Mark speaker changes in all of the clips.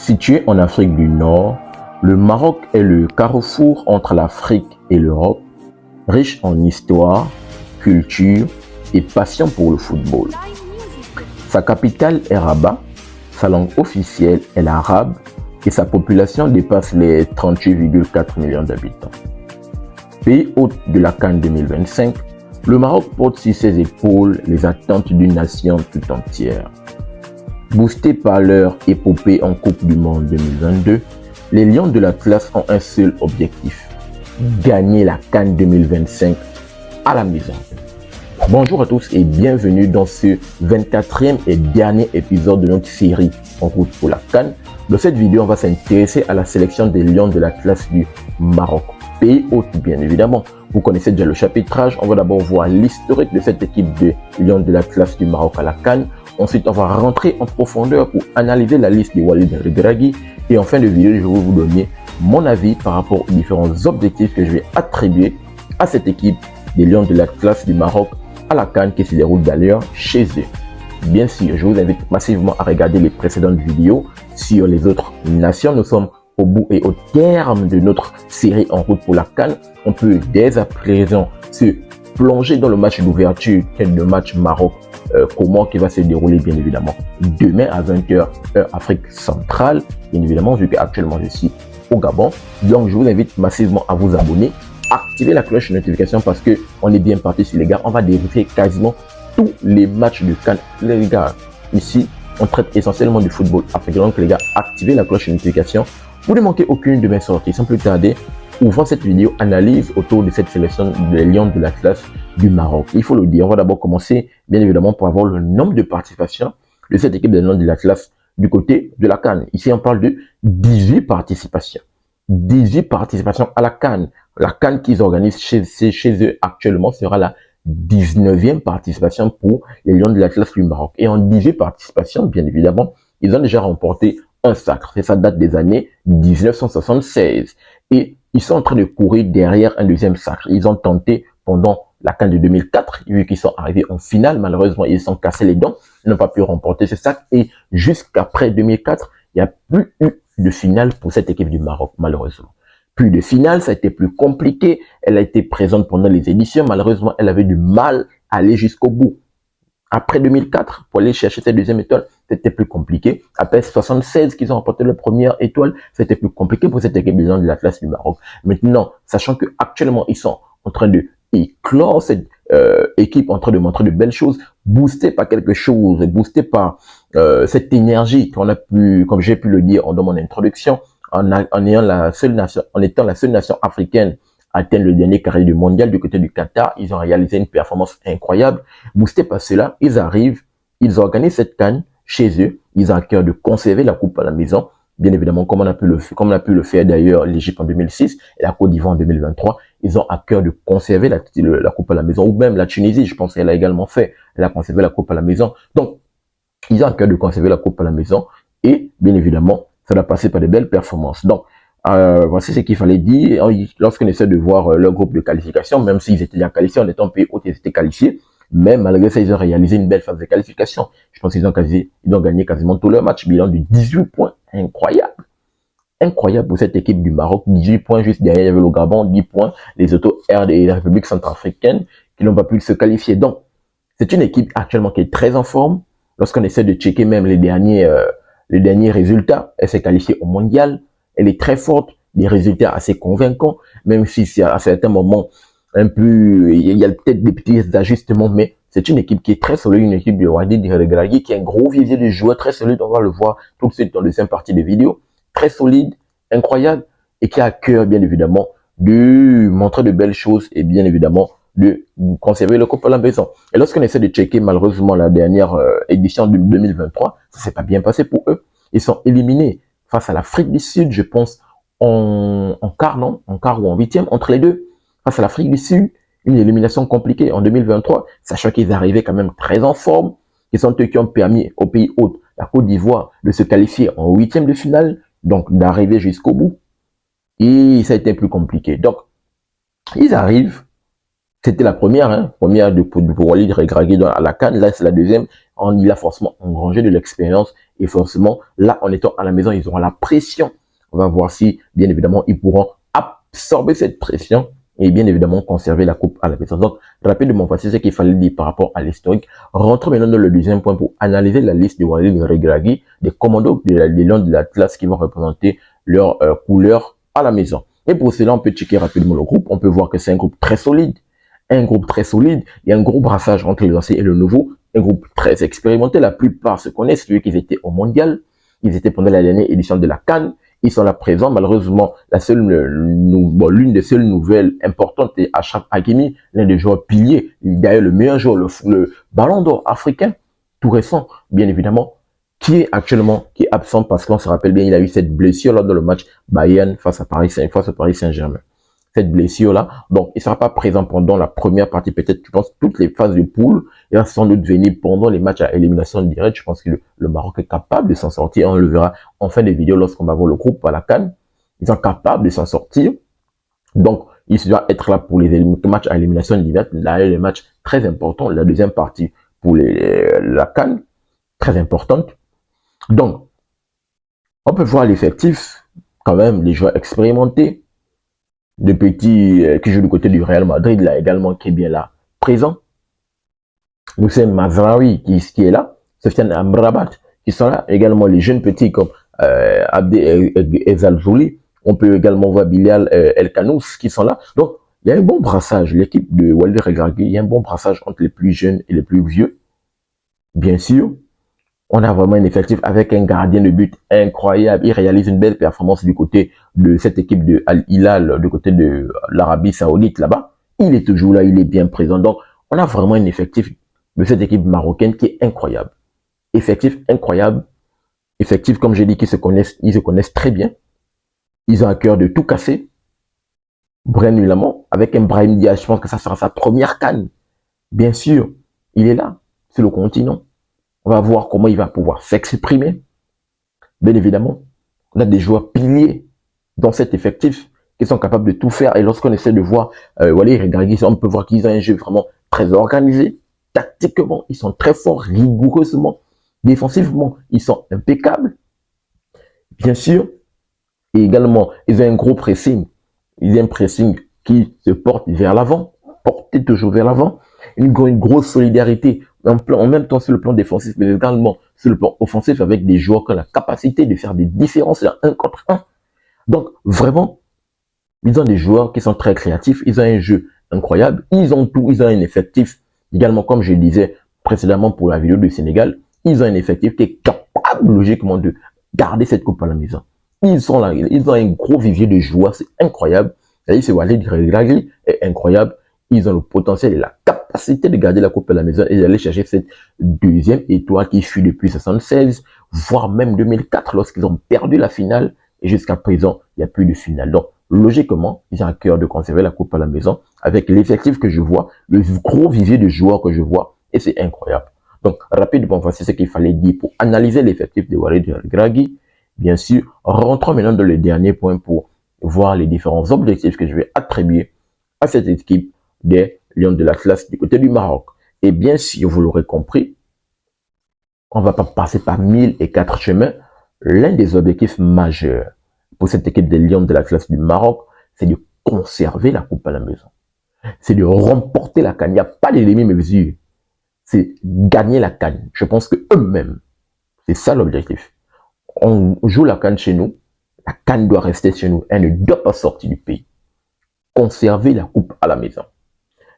Speaker 1: Situé en Afrique du Nord, le Maroc est le carrefour entre l'Afrique et l'Europe, riche en histoire, culture et passion pour le football. Sa capitale est Rabat, sa langue officielle est l'arabe et sa population dépasse les 38,4 millions d'habitants. Pays hôte de la CAN 2025, le Maroc porte sur ses épaules les attentes d'une nation tout entière. Boostés par leur épopée en Coupe du Monde 2022, les Lions de l'Atlas ont un seul objectif: gagner la CAN 2025 à la maison. Bonjour à tous et bienvenue dans ce 24e et dernier épisode de notre série En route pour la CAN. Dans cette vidéo, on va s'intéresser à la sélection des Lions de l'Atlas du Maroc. Pays hôte, bien évidemment. Vous connaissez déjà le chapitrage. On va d'abord voir l'historique de cette équipe de Lions de l'Atlas du Maroc à la CAN. Ensuite, on va rentrer en profondeur pour analyser la liste de Walid Regragui. Et en fin de vidéo, je vais vous donner mon avis par rapport aux différents objectifs que je vais attribuer à cette équipe des Lions de l'Atlas du Maroc à la CAN qui se déroule d'ailleurs chez eux. Bien sûr, je vous invite massivement à regarder les précédentes vidéos sur les autres nations. Nous sommes au bout et au terme de notre série En route pour la CAN. On peut dès à présent se plonger dans le match d'ouverture, qui est le match Maroc-Comores qui va se dérouler bien évidemment demain à 20h heure Afrique centrale, bien évidemment vu qu'actuellement je suis au Gabon. Donc je vous invite massivement à vous abonner, activer la cloche de notification parce que on est bien parti sur les gars. On va débriefer quasiment tous les matchs de CAN. Les gars, ici on traite essentiellement du football africain. Donc les gars, activez la cloche de notification pour ne manquer aucune de mes sorties. Sans plus tarder, ouvrons cette vidéo analyse autour de cette sélection des Lions de l'Atlas du Maroc. Il faut le dire, on va d'abord commencer bien évidemment pour avoir le nombre de participations de cette équipe des Lions de l'Atlas du côté de la CAN. Ici on parle de 18 participations. 18 participations à la CAN. La CAN qu'ils organisent chez eux actuellement sera la 19e participation pour les Lions de l'Atlas du Maroc. Et en 18 participations, bien évidemment, ils ont déjà remporté un sacre. Et ça date des années 1976. Et ils sont en train de courir derrière un deuxième sacre. Ils ont tenté pendant la CAN de 2004, vu qu'ils sont arrivés en finale. Malheureusement, ils se sont cassés les dents. Ils n'ont pas pu remporter ce sacre. Et jusqu'après 2004, il n'y a plus eu de finale pour cette équipe du Maroc, malheureusement. Plus de finale, ça a été plus compliqué. Elle a été présente pendant les éditions. Malheureusement, elle avait du mal à aller jusqu'au bout. Après 2004, pour aller chercher cette deuxième étoile, c'était plus compliqué. Après 76 qu'ils ont remporté leur première étoile, c'était plus compliqué pour cette équipe de l'Atlas du Maroc. Maintenant, sachant que actuellement ils sont en train de éclore cette équipe, en train de montrer de belles choses, boosté par quelque chose, boosté par cette énergie qu'on a pu, comme j'ai pu le dire dans mon introduction, en étant la seule nation africaine à atteindre le dernier carré du mondial du côté du Qatar. Ils ont réalisé une performance incroyable. Boostés par cela, ils arrivent, ils organisent cette CAN chez eux. Ils ont à cœur de conserver la coupe à la maison. Bien évidemment, comme on a pu le faire d'ailleurs l'Égypte en 2006 et la Côte d'Ivoire en 2023. Ils ont à cœur de conserver la coupe à la maison. Ou même la Tunisie, je pense qu'elle a également fait. Elle a conservé la coupe à la maison. Donc, ils ont à cœur de conserver la coupe à la maison. Et bien évidemment, ça doit passer par de belles performances. Donc, voici ce qu'il fallait dire. Lorsqu'on essaie de voir leur groupe de qualification, même s'ils étaient déjà qualifiés, en étant pays hôte, ils étaient qualifiés. Mais malgré ça, ils ont réalisé une belle phase de qualification. Je pense qu'ils ont gagné quasiment tous leurs matchs. Bilan de 18 points. Incroyable. Incroyable pour cette équipe du Maroc. 18 points juste derrière, il y avait le Gabon, 10 points. Les autos RD et la République centrafricaine qui n'ont pas pu se qualifier. Donc, c'est une équipe actuellement qui est très en forme. Lorsqu'on essaie de checker même les derniers résultats, elle s'est qualifiée au mondial. Elle est très forte, des résultats assez convaincants, même si c'est à certains moments un peu, il y a peut-être des petits ajustements, mais c'est une équipe qui est très solide, une équipe de Walid Regragui qui est un gros visier de joueurs très solide. On va le voir tout de suite dans la deuxième partie de vidéo. Très solide, incroyable, et qui a à cœur, bien évidemment, de montrer de belles choses et bien évidemment de conserver le coupe à la maison. Et lorsqu'on essaie de checker malheureusement la dernière édition de 2023, ça s'est pas bien passé pour eux. Ils sont éliminés face à l'Afrique du Sud, je pense, en quart ou en huitième, entre les deux. Face à l'Afrique du Sud, une élimination compliquée en 2023, sachant qu'ils arrivaient quand même très en forme, qui sont eux qui ont permis au pays hôte, la Côte d'Ivoire, de se qualifier en huitième de finale, donc d'arriver jusqu'au bout. Et ça a été plus compliqué. Donc, ils arrivent. C'était la première, première pour Walid Regragui à la CAN. Là, c'est la deuxième. Il a forcément engrangé de l'expérience Et forcément, là, en étant à la maison, ils auront la pression. On va voir si, bien évidemment, ils pourront absorber cette pression et bien évidemment conserver la coupe à la maison. Donc, rapidement, voici ce qu'il fallait dire par rapport à l'historique. Rentrons maintenant dans le deuxième point pour analyser la liste de Walid Regragui, des commandos des Lions de l'Atlas qui vont représenter leur couleur à la maison. Et pour cela, on peut checker rapidement le groupe. On peut voir que c'est un groupe très solide. Un groupe très solide. Il y a un gros brassage entre les anciens et le nouveau. Un groupe très expérimenté. La plupart se connaissent, vu qu'ils étaient au mondial. Ils étaient pendant la dernière édition de la CAN. Ils sont là présents. Malheureusement, l'une des seules nouvelles importantes est Achraf Hakimi, l'un des joueurs piliers, d'ailleurs le meilleur joueur, le ballon d'or africain, tout récent, bien évidemment, qui est absent parce qu'on se rappelle bien, il a eu cette blessure lors de le match Bayern face à Paris Saint-Germain. Cette blessure-là, donc il ne sera pas présent pendant la première partie, peut-être, je pense, toutes les phases de poule. Il va sans doute venir pendant les matchs à élimination directe. Je pense que le Maroc est capable de s'en sortir. On le verra en fin de vidéo lorsqu'on va voir le groupe à la CAN. Ils sont capables de s'en sortir. Donc, il doit être là pour les matchs à élimination directe. Là, il y a les matchs très importants. La deuxième partie pour la CAN, très importante. Donc, on peut voir l'effectif, quand même, les joueurs expérimentés. De petits qui jouent du côté du Real Madrid, là également, qui est bien là, présent. Houssem Mazraoui qui est là. Sofiane Amrabat qui sont là. Également les jeunes petits comme Abdé Ezalzouli. On peut également voir Bilal El Kanous qui sont là. Donc, il y a un bon brassage. L'équipe de Walid Regragui, il y a un bon brassage entre les plus jeunes et les plus vieux. Bien sûr, on a vraiment un effectif avec un gardien de but incroyable. Il réalise une belle performance du côté de cette équipe de Al Hilal, du côté de l'Arabie Saoudite là-bas. Il est toujours là, il est bien présent. Donc, on a vraiment un effectif de cette équipe marocaine qui est incroyable. Effectif incroyable. Effectif, comme j'ai dit, ils se connaissent très bien. Ils ont à cœur de tout casser. Évidemment, avec un Brahim Diaz, je pense que ça sera sa première CAN. Bien sûr, il est là, sur le continent. On va voir comment il va pouvoir s'exprimer. Bien évidemment, on a des joueurs piliers dans cet effectif qui sont capables de tout faire. Et lorsqu'on essaie de voir Walid Regragui, on peut voir qu'ils ont un jeu vraiment très organisé. Tactiquement, ils sont très forts, rigoureusement. Défensivement, ils sont impeccables. Bien sûr. Et également, ils ont un gros pressing. Ils ont un pressing qui se porte vers l'avant. Porté toujours vers l'avant. Une grosse solidarité. En même temps sur le plan défensif, mais également sur le plan offensif avec des joueurs qui ont la capacité de faire des différences un contre un. Donc, vraiment, ils ont des joueurs qui sont très créatifs. Ils ont un jeu incroyable. Ils ont tout. Ils ont un effectif. Également, comme je le disais précédemment pour la vidéo du Sénégal, ils ont un effectif qui est capable, logiquement, de garder cette coupe à la maison. Ils sont là. Ils ont un gros vivier de joueurs. C'est incroyable. C'est Walid Regragui est incroyable. Ils ont le potentiel et la capacité de garder la coupe à la maison et d'aller chercher cette deuxième étoile qui fut depuis 1976, voire même 2004 lorsqu'ils ont perdu la finale. Et jusqu'à présent, il n'y a plus de finale. Donc, logiquement, ils ont à cœur de conserver la coupe à la maison avec l'effectif que je vois, le gros vivier de joueurs que je vois. Et c'est incroyable. Donc, rapidement, voici ce qu'il fallait dire pour analyser l'effectif de Walid Regragui. Bien sûr, rentrons maintenant dans le dernier point pour voir les différents objectifs que je vais attribuer à cette équipe des Lions de l'Atlas du côté du Maroc. Et bien sûr, vous l'aurez compris, on ne va pas passer par 1004 chemins. L'un des objectifs majeurs pour cette équipe des Lions de l'Atlas du Maroc, c'est de conserver la coupe à la maison. C'est de remporter la CAN. Il n'y a pas de demi-mesure. C'est gagner la CAN. Je pense que eux-mêmes, c'est ça l'objectif. On joue la CAN chez nous. La CAN doit rester chez nous. Elle ne doit pas sortir du pays. Conserver la coupe à la maison.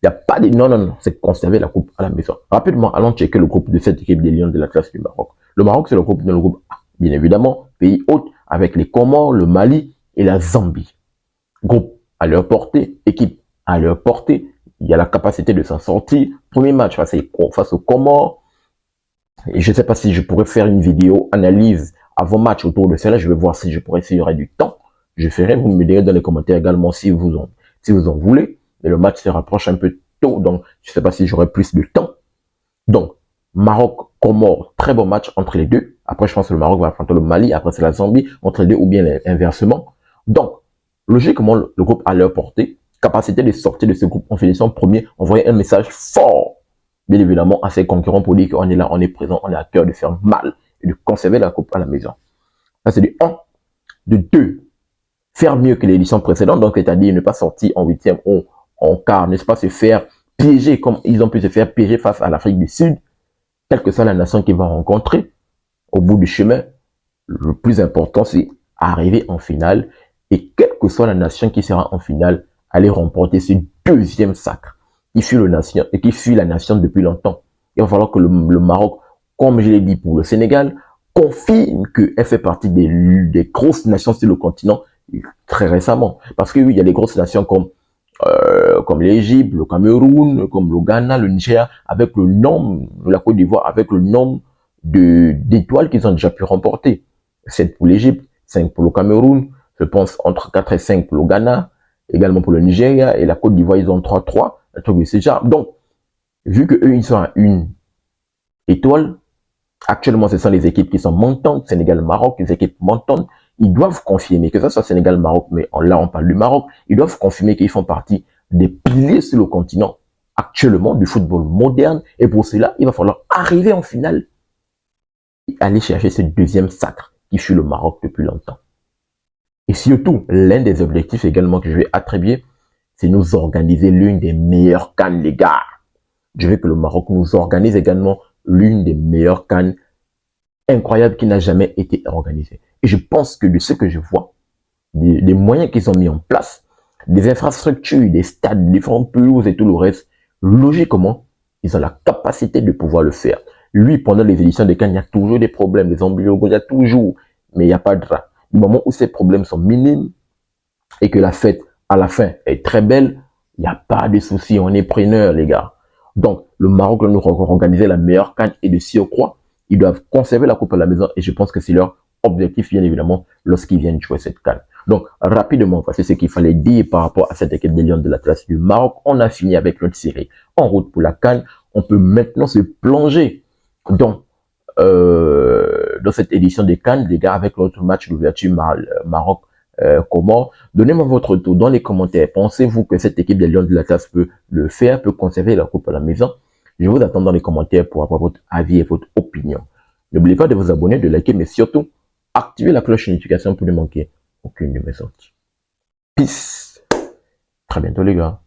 Speaker 1: Il n'y a pas de... Non, c'est conserver la coupe à la maison. Rapidement, allons checker le groupe de cette équipe des Lions de l'Atlas du Maroc. Le Maroc, c'est le groupe A. Bien évidemment, pays hôte avec les Comores, le Mali et la Zambie. Groupe à leur portée, équipe à leur portée. Il y a la capacité de s'en sortir. Premier match face aux Comores. Et je ne sais pas si je pourrais faire une vidéo analyse avant match autour de cela. Je vais voir si je pourrais, s'il y aurait du temps. Je ferai, vous me direz dans les commentaires également si vous en voulez. Mais le match se rapproche un peu tôt, donc je ne sais pas si j'aurai plus de temps. Donc, Maroc, Comores, très bon match entre les deux. Après, je pense que le Maroc va affronter le Mali. Après, c'est la Zambie entre les deux ou bien inversement. Donc, logiquement, le groupe à leur portée, capacité de sortir de ce groupe en finissant premier, envoyer un message fort, bien évidemment, à ses concurrents pour dire qu'on est là, on est présent, on est à cœur de faire mal et de conserver la coupe à la maison. Ça, c'est du 1. De 2, faire mieux que l'édition précédente, donc c'est-à-dire ne pas sortir en huitième ou en quart, n'est-ce pas, se faire piéger comme ils ont pu se faire piéger face à l'Afrique du Sud, quelle que soit la nation qu'ils vont rencontrer. Au bout du chemin, le plus important, c'est arriver en finale et quelle que soit la nation qui sera en finale, aller remporter ce deuxième sacre qui fut la nation depuis longtemps. Il va falloir que le Maroc, comme je l'ai dit pour le Sénégal, confirme qu'elle fait partie des grosses nations sur le continent très récemment. Parce que oui, il y a des grosses nations comme l'Égypte, le Cameroun, comme le Ghana, le Niger, avec le nombre, la Côte d'Ivoire, avec le nombre d'étoiles qu'ils ont déjà pu remporter. 7 pour l'Égypte, 5 pour le Cameroun, je pense entre 4 et 5 pour le Ghana, également pour le Nigeria, et la Côte d'Ivoire, ils ont 3-3, un truc de ce genre. Donc, vu qu'eux, ils sont à une étoile, actuellement, ce sont les équipes qui sont montantes, Sénégal-Maroc, les équipes montantes, ils doivent confirmer, que ce soit Sénégal-Maroc, mais là, on parle du Maroc, ils doivent confirmer qu'ils font partie des piliers sur le continent, actuellement, du football moderne, et pour cela, il va falloir arriver en finale et aller chercher ce deuxième sacre qui fut le Maroc depuis longtemps. Et surtout, l'un des objectifs également que je vais attribuer, c'est nous organiser l'une des meilleures CAN, les gars. Je veux que le Maroc nous organise également l'une des meilleures CAN incroyables qui n'a jamais été organisée. Et je pense que de ce que je vois, des moyens qu'ils ont mis en place, des infrastructures, des stades, différentes pelouses et tout le reste, logiquement, ils ont la capacité de pouvoir le faire. Lui, pendant les éditions de CAN, il y a toujours des problèmes, des embrouilles, il y a toujours, mais il n'y a pas de drap. Du moment où ces problèmes sont minimes et que la fête, à la fin, est très belle, il n'y a pas de souci, on est preneurs, les gars. Donc, le Maroc va nous organiser la meilleure CAN et de surcroît, ils doivent conserver la coupe à la maison et je pense que c'est leur objectif, bien évidemment, lorsqu'ils viennent jouer cette CAN. Donc, rapidement, voici ce qu'il fallait dire par rapport à cette équipe des Lions de l'Atlas du Maroc. On a fini avec notre série en route pour la CAN. On peut maintenant se plonger dans cette édition des CAN, les gars, avec notre match d'ouverture Maroc comment. Donnez-moi votre tour dans les commentaires. Pensez-vous que cette équipe des Lions de l'Atlas peut le faire, peut conserver la coupe à la maison? Je vous attends dans les commentaires pour avoir votre avis et votre opinion. N'oubliez pas de vous abonner, de liker, mais surtout, activez la cloche de notification pour ne manquer aucune de mes sorties. Peace. Très bientôt les gars.